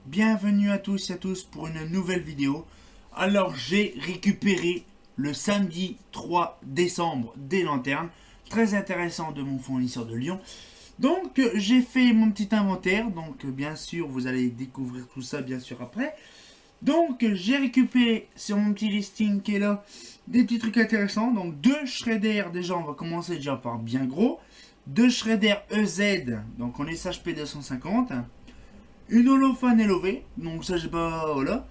Bienvenue à tous et à tous pour une nouvelle vidéo. Alors j'ai récupéré le samedi 3 décembre des lanternes, très intéressant de mon fournisseur de Lyon. Donc j'ai fait mon petit inventaire, donc bien sûr vous allez découvrir tout ça bien sûr après. Donc j'ai récupéré sur mon petit listing qui est là des petits trucs intéressants. Donc deux Shredder, déjà on va commencer déjà par bien gros. Deux Shredder EZ, donc en SHP 250. Une Holophane LOV, donc ça j'ai pas. Voilà.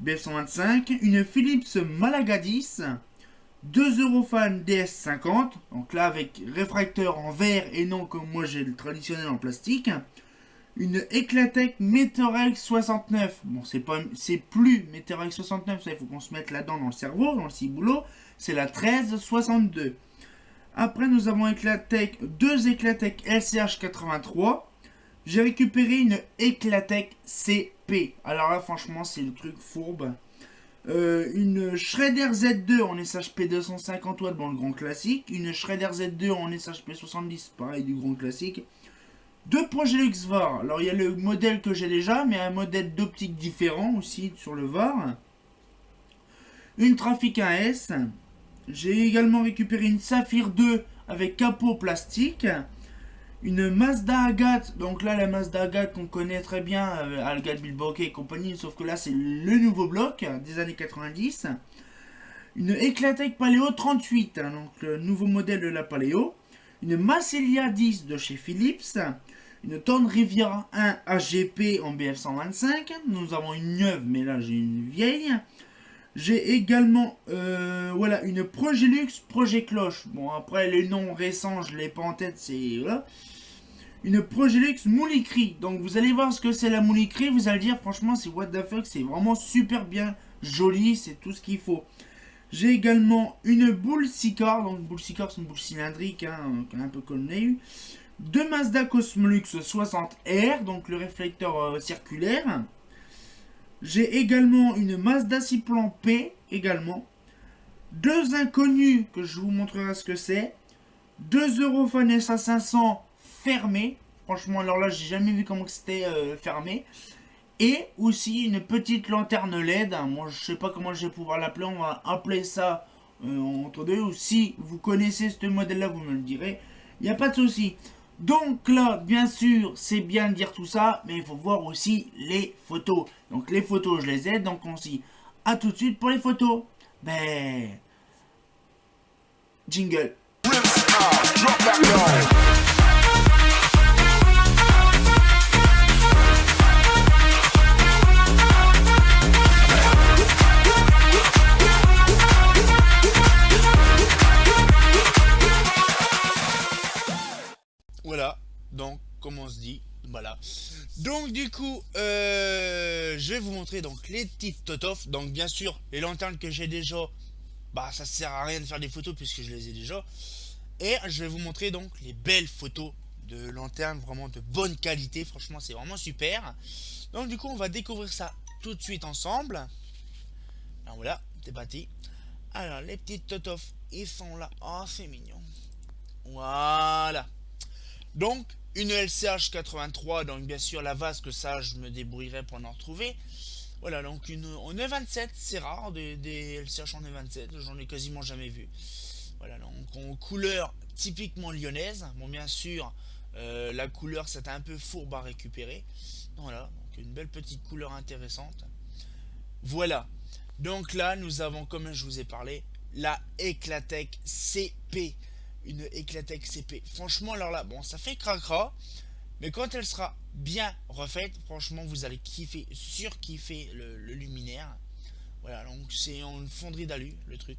BF125. Une Philips Malaga 10. Deux Eurofan DS50. Donc là avec réfracteur en verre et non comme moi j'ai le traditionnel en plastique. Une Eclatec Meteorex 69. Bon, c'est plus Meteorex 69, ça il faut qu'on se mette là-dedans dans le cerveau, dans le ciboulot. C'est la 1362. Après, nous avons deux Eclatec LCH 83. J'ai récupéré une Eclatec CP. Alors là, franchement, c'est le truc fourbe. Une Shredder Z2 en SHP 250 watts, bon, le grand classique. Une Shredder Z2 en SHP 70, pareil, du grand classique. Deux Progelux VAR. Alors, il y a le modèle que j'ai déjà, mais un modèle d'optique différent aussi sur le VAR. Une Trafic 1S. J'ai également récupéré une Saphir 2 avec capot plastique. Une Mazda Agathe, donc là la Mazda Agathe qu'on connaît très bien, Algat Bilbocquet et compagnie, sauf que là c'est le nouveau bloc des années 90. Une Eclatec Paleo 38, donc le nouveau modèle de la Paleo. Une Massilia 10 de chez Philips. Une Tonne Riviera 1 AGP en BF125. Nous avons une neuve, mais là j'ai une vieille. J'ai également voilà, une Progelux Projet Cloche. Bon, après les noms récents, je l'ai pas en tête, c'est. Voilà. Une Progelux Moulikri. Donc vous allez voir ce que c'est la Moulikri. Vous allez dire, franchement, c'est what the fuck. C'est vraiment super bien joli. C'est tout ce qu'il faut. J'ai également une boule Sicar. Donc, boule Sicar, c'est une boule cylindrique, hein, un peu connue. Deux Mazda Cosmolux 60R. Donc le réflecteur circulaire. J'ai également une Mazda 6 plan P également. Deux inconnus que je vous montrerai ce que c'est. Deux Eurofan SA500 fermés. Franchement, alors là, j'ai jamais vu comment c'était fermé. Et aussi une petite lanterne LED. Moi, je sais pas comment je vais pouvoir l'appeler. On va appeler ça entre deux. Ou si vous connaissez ce modèle-là, vous me le direz. Il n'y a pas de souci. Donc là, bien sûr, c'est bien de dire tout ça, mais il faut voir aussi les photos. Donc les photos, je les ai, donc on se dit à tout de suite pour les photos. Ben, jingle. Voilà, donc comme on se dit, voilà. Donc du coup, je vais vous montrer donc les petites totof. Donc bien sûr, les lanternes que j'ai déjà, bah ça sert à rien de faire des photos puisque je les ai déjà. Et je vais vous montrer donc les belles photos de lanternes vraiment de bonne qualité. Franchement, c'est vraiment super. Donc du coup, on va découvrir ça tout de suite ensemble. Alors voilà, c'est parti. Alors les petites totof, ils sont là. Oh, c'est mignon. Voilà. Donc, une LCH 83, donc bien sûr la vasque, ça je me débrouillerai pour en retrouver. Voilà, donc en E27, c'est rare des LCH en E27, j'en ai quasiment jamais vu. Voilà, donc en couleur typiquement lyonnaise. Bon, bien sûr, la couleur c'est un peu fourbe à récupérer. Voilà, donc une belle petite couleur intéressante. Voilà, donc là nous avons, comme je vous ai parlé, la Eclatec CP. Une Eclatec CP. Franchement, alors là, bon, ça fait cracra, mais quand elle sera bien refaite, franchement, vous allez kiffer, surkiffer le luminaire. Voilà, donc c'est en fonderie d'alu, le truc.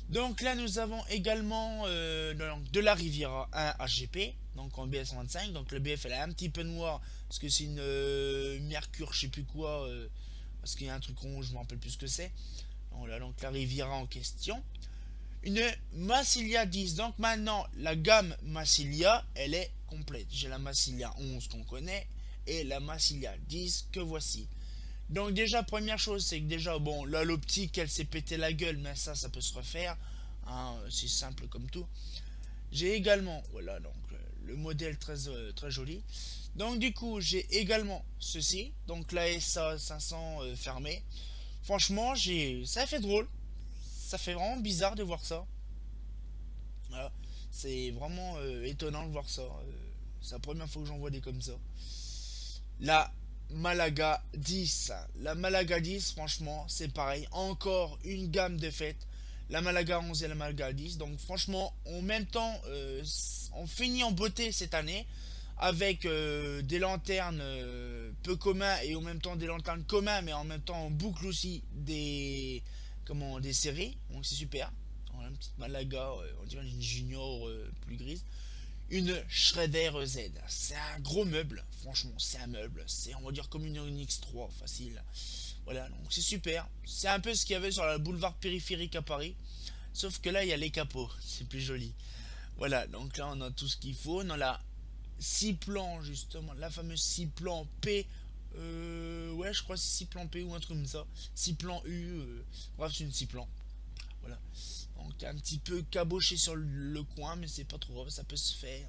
Donc là, nous avons également de la Riviera 1 HGP, donc en BF125. Donc le BF, elle est un petit peu noire, parce que c'est une Mercure, je sais plus quoi, parce qu'il y a un truc rond, je me rappelle plus ce que c'est. Voilà, donc la Riviera en question. Une Massilia 10. Donc maintenant, la gamme Massilia, elle est complète. J'ai la Massilia 11 qu'on connaît et la Massilia 10 que voici. Donc déjà, première chose, c'est que déjà, bon, là, l'optique, elle s'est pété la gueule, mais ça peut se refaire. Hein, c'est simple comme tout. J'ai également, voilà, donc le modèle très joli. Donc du coup, j'ai également ceci, donc la SA 500 fermée. Franchement, ça fait drôle, ça fait vraiment bizarre de voir ça. Voilà. C'est vraiment étonnant de voir ça. C'est la première fois que j'en vois des comme ça. La Malaga 10. La Malaga 10, franchement, c'est pareil. Encore une gamme de fêtes. La Malaga 11 et la Malaga 10. Donc franchement, en même temps, on finit en beauté cette année avec des lanternes peu communs et en même temps des lanternes communs, mais en même temps on boucle aussi des séries. Donc c'est super. Voilà, une petite Malaga, on dirait une junior plus grise. Une Shredder Z. C'est un gros meuble, franchement, c'est un meuble. C'est, on va dire, comme une Onyx 3, facile. Voilà, donc c'est super. C'est un peu ce qu'il y avait sur le boulevard périphérique à Paris. Sauf que là, il y a les capots. C'est plus joli. Voilà, donc là, on a tout ce qu'il faut. On a la 6 plans, justement, la fameuse 6 plans P. Ouais, je crois que c'est 6 plans P ou un truc comme ça. 6 plans U. Bref, c'est une 6 plans. Voilà. Donc un petit peu caboché sur le coin, mais c'est pas trop grave, ça peut se faire.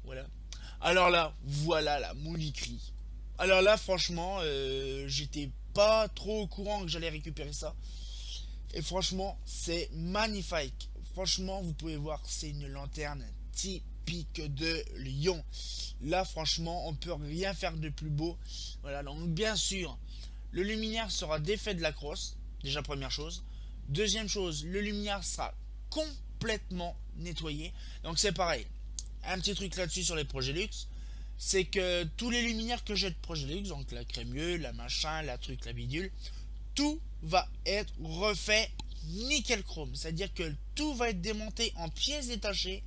Voilà. Alors là, voilà la mouliquerie. Alors là, franchement, j'étais pas trop au courant que j'allais récupérer ça. Et franchement, c'est magnifique. Franchement, vous pouvez voir, c'est une lanterne typique de Lyon. Là, franchement, on peut rien faire de plus beau. Voilà, donc bien sûr, le luminaire sera défait de la crosse. Déjà, première chose. Deuxième chose, le luminaire sera complètement nettoyé. Donc c'est pareil. Un petit truc là-dessus sur les projets luxe, c'est que tous les luminaires que j'ai de projet luxe, donc la crémieux, la machin, la truc, la bidule, tout va être refait nickel chrome. C'est-à-dire que tout va être démonté en pièces détachées,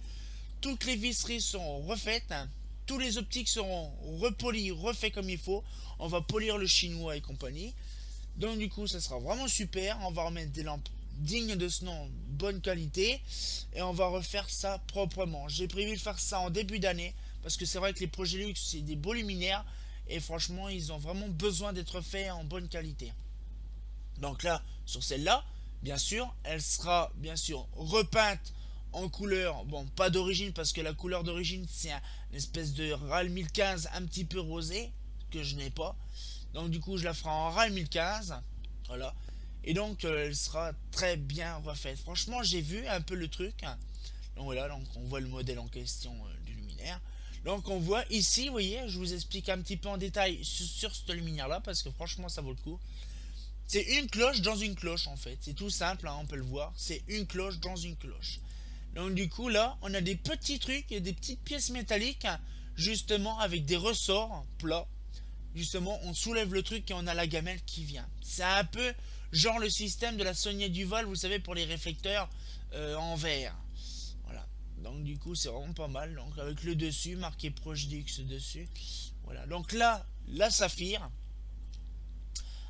toutes les visseries seront refaites, tous les optiques seront repolis, refaits comme il faut. On va polir le chinois et compagnie. Donc du coup, ça sera vraiment super. On va remettre des lampes dignes de ce nom, bonne qualité, et on va refaire ça proprement. J'ai prévu de faire ça en début d'année, parce que c'est vrai que les projets luxe, c'est des beaux luminaires, et franchement, ils ont vraiment besoin d'être faits en bonne qualité. Donc là, sur celle-là, bien sûr, elle sera bien sûr repeinte en couleur, bon, pas d'origine, parce que la couleur d'origine, c'est une espèce de RAL 1015 un petit peu rosé, que je n'ai pas. Donc du coup, je la ferai en RAL 1015. Voilà. Et donc, elle sera très bien refaite. Franchement, j'ai vu un peu le truc. Donc voilà, donc on voit le modèle en question du luminaire. Donc on voit ici, vous voyez, je vous explique un petit peu en détail sur ce luminaire-là, parce que franchement, ça vaut le coup. C'est une cloche dans une cloche, en fait. C'est tout simple, hein, on peut le voir. C'est une cloche dans une cloche. Donc du coup, là, on a des petits trucs et des petites pièces métalliques, justement, avec des ressorts plats. Justement, on soulève le truc et on a la gamelle qui vient. C'est un peu genre le système de la Sonia Duval, vous savez, pour les réflecteurs en verre. Voilà. Donc du coup, c'est vraiment pas mal. Donc avec le dessus, marqué Projdux dessus. Voilà. Donc là, la Saphir,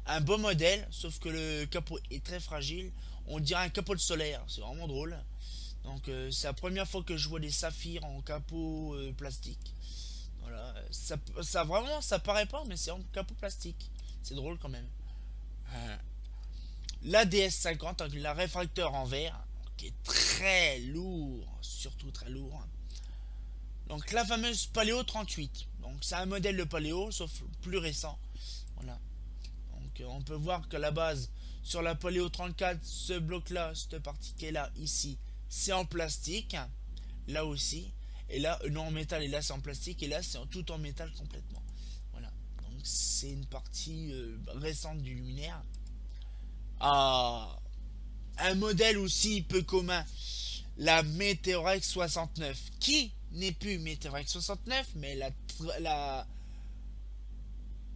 un beau modèle, sauf que le capot est très fragile. On dirait un capot de solaire. C'est vraiment drôle. Donc c'est la première fois que je vois des saphirs en capot plastique. Voilà, ça vraiment, ça paraît pas, mais c'est en capot plastique. C'est drôle quand même. Euh, la DS50 avec la réfracteur en verre, qui est très lourd, surtout très lourd. Donc la fameuse Paléo 38. Donc c'est un modèle de Paléo, sauf plus récent. Voilà. Donc on peut voir qu'à la base, sur la Paléo 34, ce bloc-là, cette partie qui est là, ici, c'est en plastique. Là aussi. Et là, non en métal, et là c'est en plastique, et là c'est tout en métal complètement. Voilà. Donc c'est une partie récente du luminaire. Ah, un modèle aussi peu commun, la Meteorex 69, qui n'est plus Meteorex 69, mais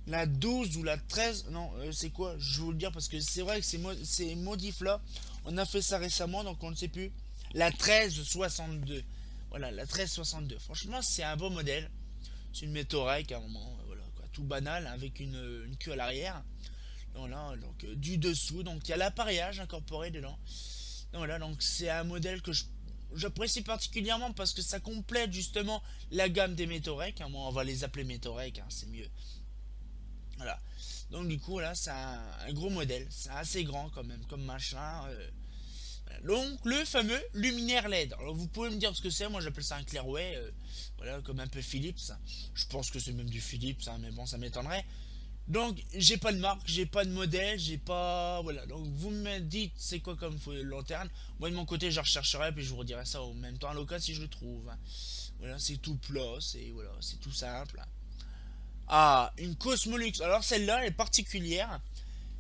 la 12 ou la 13, non, c'est quoi? Je vais vous le dire parce que c'est vrai que ces modifs là, on a fait ça récemment, donc on ne sait plus. La 1362. Voilà, la 1362. Franchement, c'est un beau modèle. C'est une Meteorite à un moment, voilà, quoi, tout banal, avec une queue à l'arrière. Voilà, donc du dessous, donc il y a l'appareillage incorporé dedans. Donc, voilà, donc c'est un modèle que j'apprécie particulièrement parce que ça complète justement la gamme des Meteorite. Hein, moi, on va les appeler Meteorite, hein, c'est mieux. Voilà. Donc du coup là c'est un gros modèle, c'est assez grand quand même comme machin. Donc le fameux luminaire LED. Alors vous pouvez me dire ce que c'est, moi j'appelle ça un clairway, voilà, comme un peu Philips. Je pense que c'est même du Philips, hein, mais bon, ça m'étonnerait. Donc j'ai pas de marque, j'ai pas de modèle, j'ai pas... Voilà, donc vous me dites c'est quoi comme lanterne. Moi de mon côté je rechercherai, puis je vous redirai ça en même temps à l'occasion si je le trouve. Voilà, c'est tout plat, c'est voilà, c'est tout simple. Ah, une Cosmolux. Alors celle-là elle est particulière.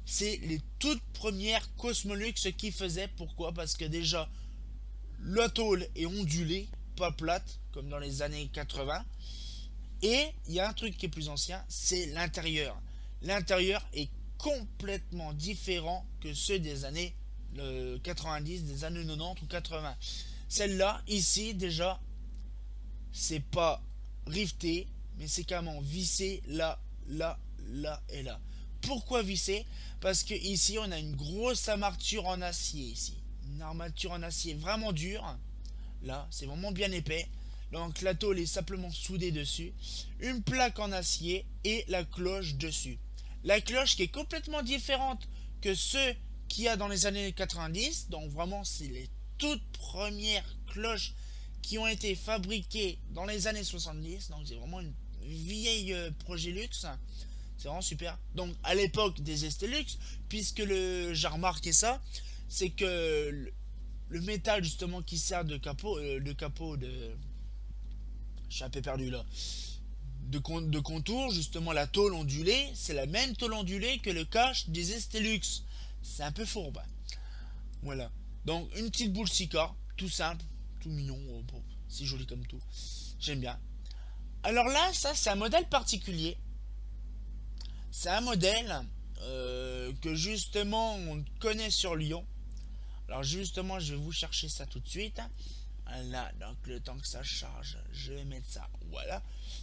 C'est les toutes premières Cosmolux qui faisaient. Pourquoi? Parce que déjà la tôle est ondulée, pas plate comme dans les années 80. Et il y a un truc qui est plus ancien, c'est l'intérieur. L'intérieur est complètement différent que ceux des années 90, des années 90 ou 80. Celle-là, ici, déjà, c'est pas rifté, mais c'est carrément vissé là, là, là et là. Pourquoi visser? Parce que ici, on a une grosse armature en acier ici. Une armature en acier vraiment dure. Là, c'est vraiment bien épais. Donc la tôle est simplement soudée dessus. Une plaque en acier et la cloche dessus. La cloche qui est complètement différente que ceux qu'il y a dans les années 90. Donc vraiment, c'est les toutes premières cloches qui ont été fabriquées dans les années 70. Donc c'est vraiment une vieille Progilux. C'est vraiment super. Donc à l'époque des Estelux, puisque j'ai remarqué ça, c'est que le métal justement qui sert de capot, je suis un peu perdu là, de contour, justement la tôle ondulée, c'est la même tôle ondulée que le cache des Estelux. C'est un peu fourbe. Voilà. Donc une petite boule Sika, tout simple, tout mignon, c'est joli comme tout. J'aime bien. Alors là, ça c'est un modèle particulier. C'est un modèle que justement on connaît sur Lyon. Alors justement, je vais vous chercher ça tout de suite. Là, donc le temps que ça charge, je vais mettre ça. Voilà.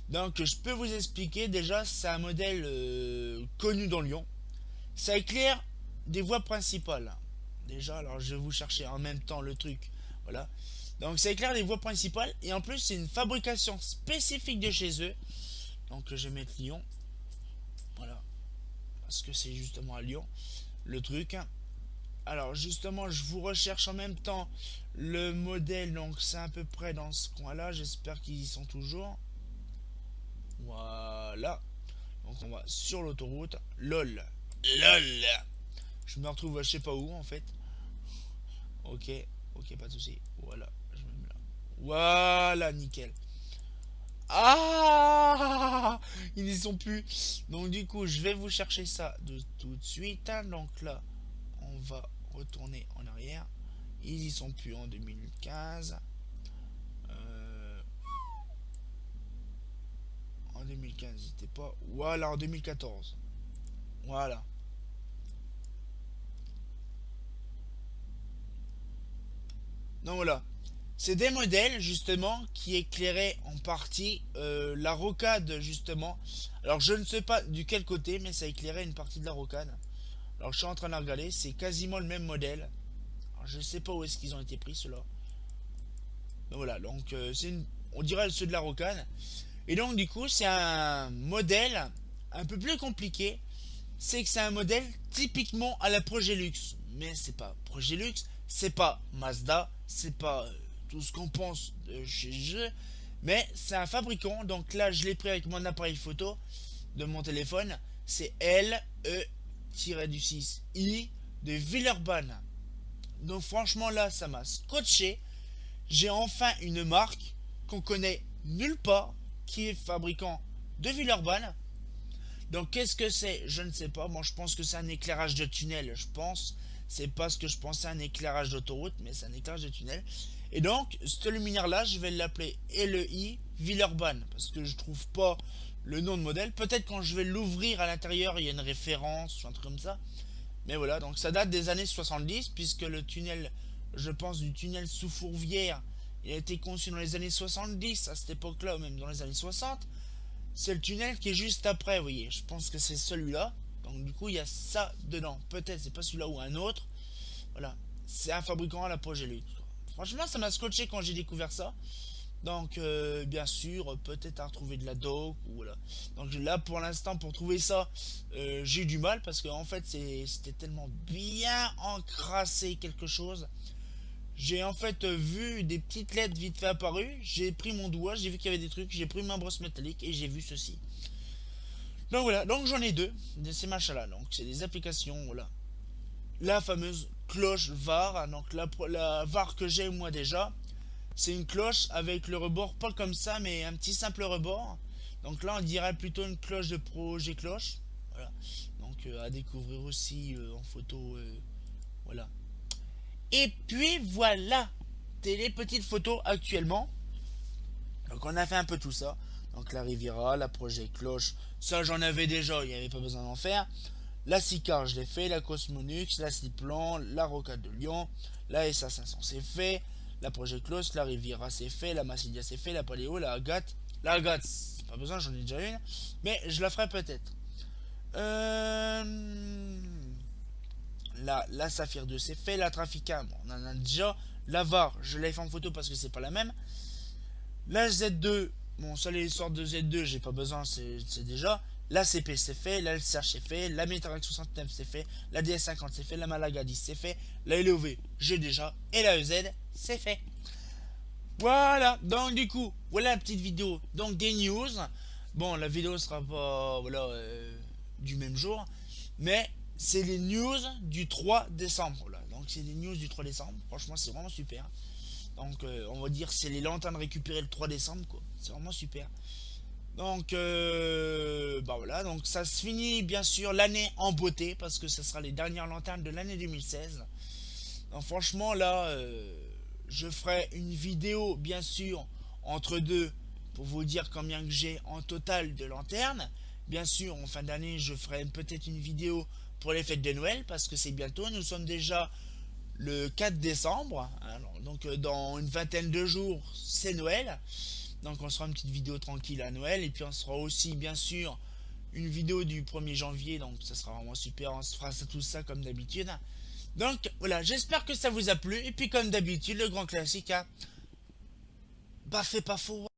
Donc je peux vous expliquer déjà, c'est un modèle connu dans Lyon. Ça éclaire des voies principales. Déjà, alors je vais vous chercher en même temps le truc. Voilà. Donc ça éclaire des voies principales et en plus c'est une fabrication spécifique de chez eux. Donc je vais mettre Lyon. Voilà. Parce que c'est justement à Lyon le truc. Alors justement, je vous recherche en même temps le modèle, donc c'est à peu près dans ce coin-là. J'espère qu'ils y sont toujours. Voilà. Donc on va sur l'autoroute. LOL. LOL. Je me retrouve je sais pas où en fait. Ok. Ok, pas de souci. Voilà. Je me mets là. Voilà, nickel. Ah, ils n'y sont plus. Donc du coup, je vais vous chercher ça de tout de suite. Donc là, on va retourner en arrière. Ils y sont plus en 2015. En 2015, ils étaient pas. Voilà, en 2014. Voilà. Donc voilà. C'est des modèles justement qui éclairaient en partie la rocade justement. Alors je ne sais pas du quel côté, mais ça éclairait une partie de la rocade. Alors je suis en train de la regarder, c'est quasiment le même modèle. Alors, je ne sais pas où est-ce qu'ils ont été pris ceux-là. Donc voilà, donc on dirait ceux de la rocade. Et donc du coup c'est un modèle un peu plus compliqué. C'est que c'est un modèle typiquement à la Progilux. Mais c'est pas Progilux, c'est pas Mazda, c'est pas tout ce qu'on pense de chez eux. Mais c'est un fabricant, donc là je l'ai pris avec mon appareil photo de mon téléphone. C'est LE-6I de Villeurbanne. Donc franchement là ça m'a scotché. J'ai enfin une marque qu'on connaît nulle part, qui est fabricant de Villeurbanne. Donc qu'est-ce que c'est? Je ne sais pas. Moi je pense que c'est un éclairage de tunnel. Je pense. C'est pas ce que je pensais un éclairage d'autoroute, mais c'est un éclairage de tunnel. Et donc, ce luminaire-là, je vais l'appeler LEI Villeurbanne. Parce que je trouve pas le nom de modèle. Peut-être quand je vais l'ouvrir à l'intérieur, il y a une référence ou un truc comme ça. Mais voilà, donc ça date des années 70, puisque le tunnel, je pense, du tunnel sous Fourvière, il a été conçu dans les années 70, à cette époque-là, ou même dans les années 60. C'est le tunnel qui est juste après, vous voyez. Je pense que c'est celui-là. Donc du coup, il y a ça dedans. Peut-être c'est pas celui-là ou un autre. Voilà. C'est un fabricant à la Progilux. Franchement, ça m'a scotché quand j'ai découvert ça. Donc bien sûr, peut-être à retrouver de la doc. Ou voilà. Donc là, pour l'instant, pour trouver ça, j'ai eu du mal. Parce qu'en fait, c'était tellement bien encrassé quelque chose j'ai en fait vu des petites lettres vite fait apparues. J'ai pris mon doigt, j'ai vu qu'il y avait des trucs, j'ai pris ma brosse métallique et j'ai vu ceci. Donc voilà, donc j'en ai deux de ces machins là. Donc c'est des applications, voilà. La fameuse cloche VAR, donc la VAR que j'ai moi déjà, c'est une cloche avec le rebord pas comme ça mais un petit simple rebord. Donc là on dirait plutôt une cloche de projet cloche. Voilà. Donc à découvrir aussi en photo. Voilà. Et puis voilà, les petites photos actuellement. Donc on a fait un peu tout ça. Donc la Riviera, la projet cloche, ça j'en avais déjà, il n'y avait pas besoin d'en faire. La Sicar je l'ai fait, la Cosmonux, la Ciplan, la Rocade de Lyon, la SA500 c'est fait, la projet cloche, la Riviera c'est fait, la Massilia c'est fait, la Paléo, la Agathe. La Agathe, pas besoin, j'en ai déjà une, mais je la ferai peut-être. La Saphir 2 c'est fait, la Trafica, bon, on en a déjà. La VAR, je l'ai fait en photo parce que c'est pas la même. La Z2, bon, ça les sortes de Z2, j'ai pas besoin, c'est déjà. La CP c'est fait, la LCH c'est fait, la Metarax 69 c'est fait, la DS50 c'est fait, la Malaga 10 c'est fait, la LOV j'ai déjà, et la EZ c'est fait. Voilà, donc du coup, voilà la petite vidéo, donc des news. Bon, la vidéo sera pas, voilà, du même jour, mais c'est les news du 3 décembre. Voilà. Donc c'est les news du 3 décembre, franchement c'est vraiment super. Donc on va dire c'est les lanternes récupérées le 3 décembre quoi. C'est vraiment super. Donc bah voilà, donc ça se finit bien sûr l'année en beauté parce que ce sera les dernières lanternes de l'année 2016. Donc franchement là je ferai une vidéo bien sûr entre deux pour vous dire combien que j'ai en total de lanternes. Bien sûr en fin d'année je ferai peut-être une vidéo pour les fêtes de Noël parce que c'est bientôt, nous sommes déjà le 4 décembre. Alors, donc dans une vingtaine de jours, c'est Noël. Donc on sera une petite vidéo tranquille à Noël. Et puis on sera aussi bien sûr une vidéo du 1er janvier. Donc ça sera vraiment super. On se fera tout ça comme d'habitude. Donc voilà, j'espère que ça vous a plu. Et puis comme d'habitude, le grand classique, hein, bah fait pas faux.